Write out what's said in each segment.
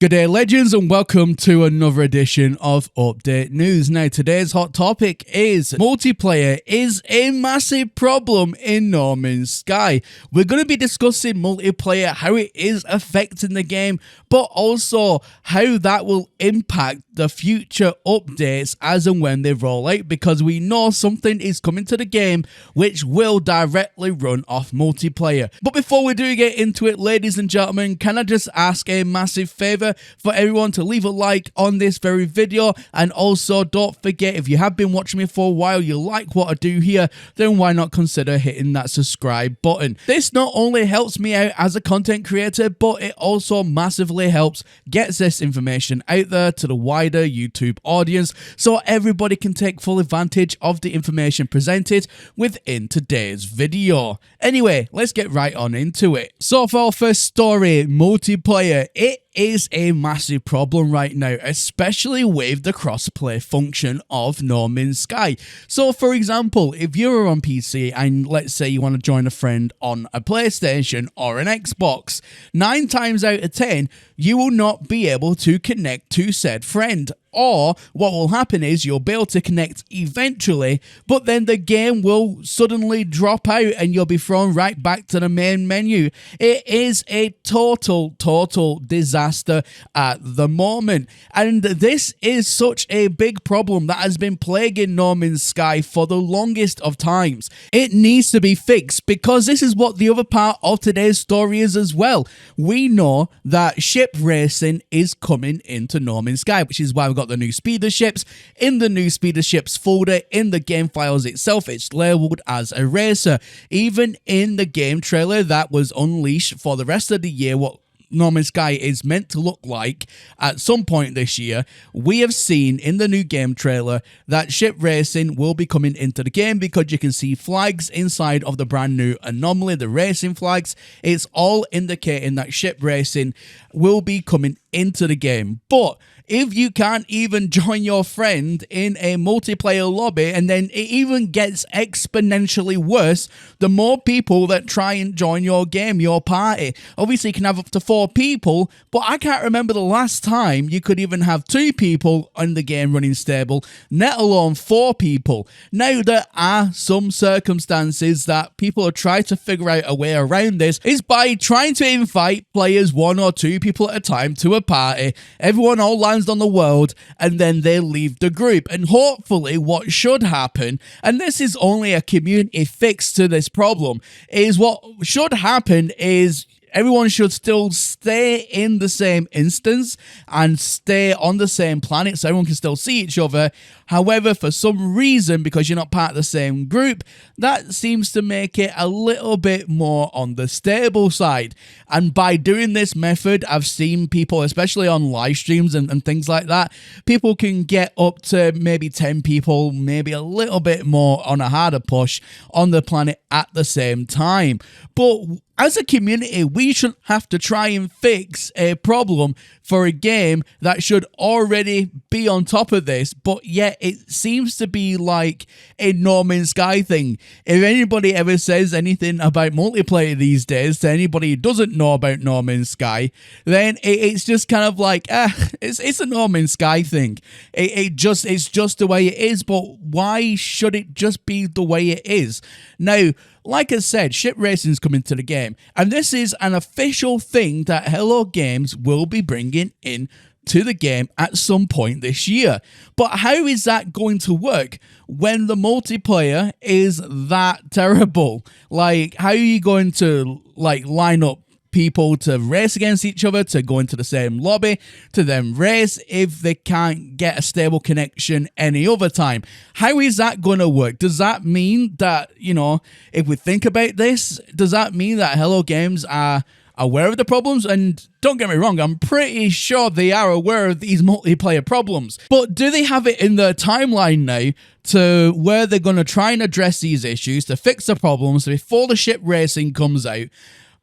Good day, legends, and welcome to another edition of Update News. Now, today's hot topic is multiplayer is a massive problem in No Man's Sky. We're going to be discussing multiplayer, how it is affecting the game, but also how that will impact the future updates as and when they roll out, because we know something is coming to the game which will directly run off multiplayer. But before we do get into it, ladies and gentlemen, can I just ask a massive favor for everyone to leave a like on this very video, and also don't forget, if you have been watching me for a while, you like what I do here, then why not consider hitting that subscribe button. This not only helps me out as a content creator, but it also massively helps gets this information out there to the wider YouTube audience, so everybody can take full advantage of the information presented within today's video. Anyway, let's get right on into it. So for our first story, multiplayer, it is a massive problem right now, especially with the crossplay function of No Man's Sky. So for example, if you're on PC and let's say you want to join a friend on a PlayStation or an Xbox, 9 times out of 10 you will not be able to connect to said friend. Or what will happen is you'll be able to connect eventually, but then the game will suddenly drop out and you'll be thrown right back to the main menu. It is a total disaster at the moment. And this is such a big problem that has been plaguing No Man's Sky for the longest of times. It needs to be fixed, because this is what the other part of today's story is as well. We know that ship racing is coming into No Man's Sky, which is why we've got the new speeder ships. In the new speeder ships folder in the game files itself, it's labeled as a racer. Even in the game trailer that was unleashed for the rest of the year, what No Man's Sky is meant to look like at some point this year, we have seen in the new game trailer that ship racing will be coming into the game, because you can see flags inside of the brand new anomaly, the racing flags. It's all indicating that ship racing will be coming into the game. But if you can't even join your friend in a multiplayer lobby, and then it even gets exponentially worse the more people that try and join your game, your party. Obviously you can have up to 4 people, but I can't remember the last time you could even have 2 people in the game running stable, let alone 4 people. Now there are some circumstances that people are trying to figure out a way around this, is by trying to invite players 1 or 2 people at a time to a party. Everyone all lands on the world and then they leave the group, and hopefully what should happen, and this is only a community fix to this problem, is what should happen is everyone should still stay in the same instance and stay on the same planet so everyone can still see each other. However, for some reason, because you're not part of the same group, that seems to make it a little bit more on the stable side. And by doing this method, I've seen people, especially on live streams and things like that, people can get up to maybe 10 people, maybe a little bit more on a harder push on the planet at the same time. But as a community, we shouldn't have to try and fix a problem for a game that should already be on top of this, but yet it seems to be like a No Man's Sky thing. If anybody ever says anything about multiplayer these days to anybody who doesn't know about No Man's Sky, then it's just kind of like, it's a No Man's Sky thing. It's just the way it is, but why should it just be the way it is? Now, like I said, ship racing is coming to the game, and this is an official thing that Hello Games will be bringing in to the game at some point this year. But how is that going to work when the multiplayer is that terrible? Like, how are you going to line up people to race against each other, to go into the same lobby, to then race if they can't get a stable connection any other time? How is that going to work? Does that mean that, if we think about this, does that mean that Hello Games are aware of the problems? And don't get me wrong, I'm pretty sure they are aware of these multiplayer problems. But do they have it in their timeline now to where they're going to try and address these issues, to fix the problems before the ship racing comes out?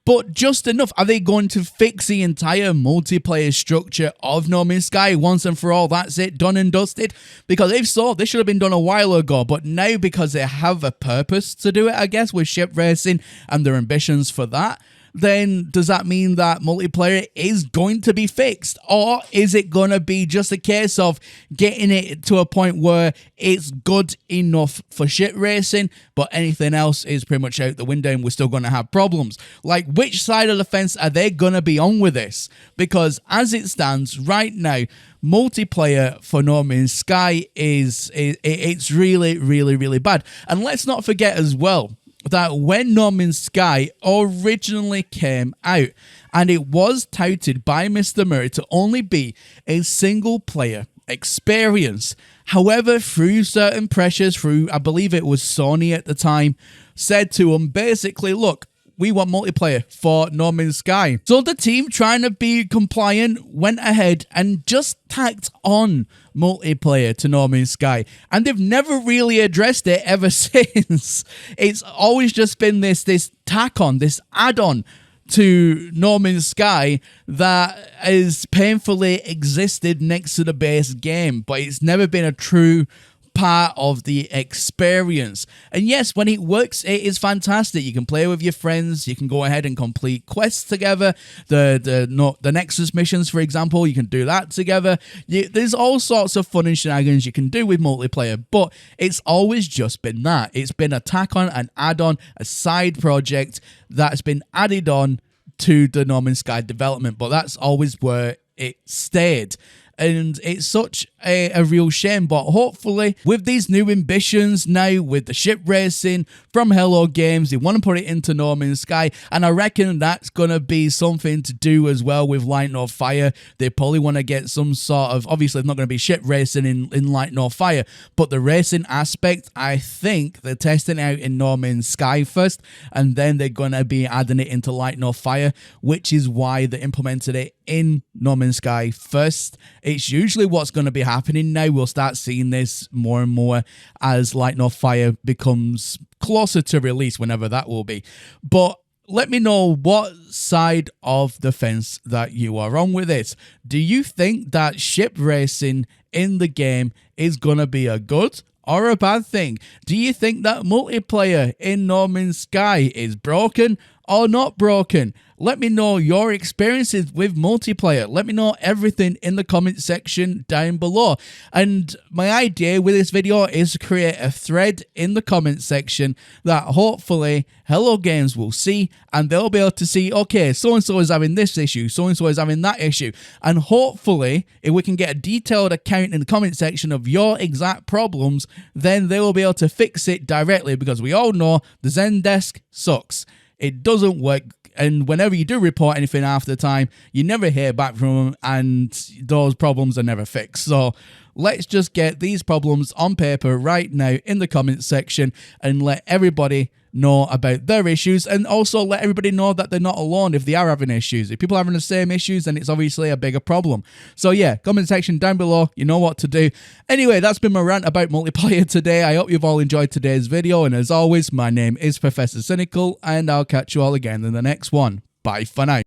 But just enough, are they going to fix the entire multiplayer structure of No Man's Sky once and for all? That's it, done and dusted? Because if so, this should have been done a while ago. But now, because they have a purpose to do it, I guess, with ship racing and their ambitions for that, then does that mean that multiplayer is going to be fixed? Or is it going to be just a case of getting it to a point where it's good enough for shit racing, but anything else is pretty much out the window and we're still going to have problems? Like, which side of the fence are they going to be on with this? Because as it stands right now, multiplayer for No Man's Sky it's really bad. And let's not forget as well that when No Man's Sky originally came out, and it was touted by Mr. Murray to only be a single player experience. However, through certain pressures, through, I believe it was Sony at the time, said to him basically, look, we want multiplayer for No Man's Sky. So the team, trying to be compliant, went ahead and just tacked on multiplayer to No Man's Sky. And they've never really addressed it ever since. It's always just been this tack on, this add-on to No Man's Sky that has painfully existed next to the base game. But it's never been a true part of the experience. And yes, when it works, it is fantastic. You can play with your friends, you can go ahead and complete quests together, the Nexus missions, for example, you can do that together. There's all sorts of fun and shenanigans you can do with multiplayer, but it's always just been that. It's been a tack on, an add-on, a side project that's been added on to the No Man's Sky development, but that's always where it stayed. And it's such a real shame, but hopefully with these new ambitions now, with the ship racing from Hello Games, they want to put it into No Man's Sky, and I reckon that's going to be something to do as well with Light No Fire. They probably want to get some sort of, obviously it's not going to be ship racing in Light No Fire, but the racing aspect, I think they're testing out in No Man's Sky first, and then they're going to be adding it into Light No Fire, which is why they implemented it in No Man's Sky first. It's usually what's going to be happening now. We'll start seeing this more and more as Light No Fire becomes closer to release, whenever that will be. But let me know what side of the fence that you are on with it. Do you think that ship racing in the game is going to be a good or a bad thing? Do you think that multiplayer in No Man's Sky is broken or not broken? Let me know your experiences with multiplayer. Let me know everything in the comment section down below. And my idea with this video is to create a thread in the comment section that hopefully Hello Games will see, and they'll be able to see, okay, so-and-so is having this issue, so-and-so is having that issue. And hopefully, if we can get a detailed account in the comment section of your exact problems, then they will be able to fix it directly, because we all know the Zendesk sucks. It doesn't work, and whenever you do report anything after the time, you never hear back from them, and those problems are never fixed. So let's just get these problems on paper right now in the comment section and let everybody know about their issues, and also let everybody know that they're not alone if they are having issues. If people are having the same issues, then it's obviously a bigger problem. So yeah, comment section down below, you know what to do. Anyway, that's been my rant about multiplayer today. I hope you've all enjoyed today's video, and as always, my name is Professor Cynical, and I'll catch you all again in the next one. Bye for now.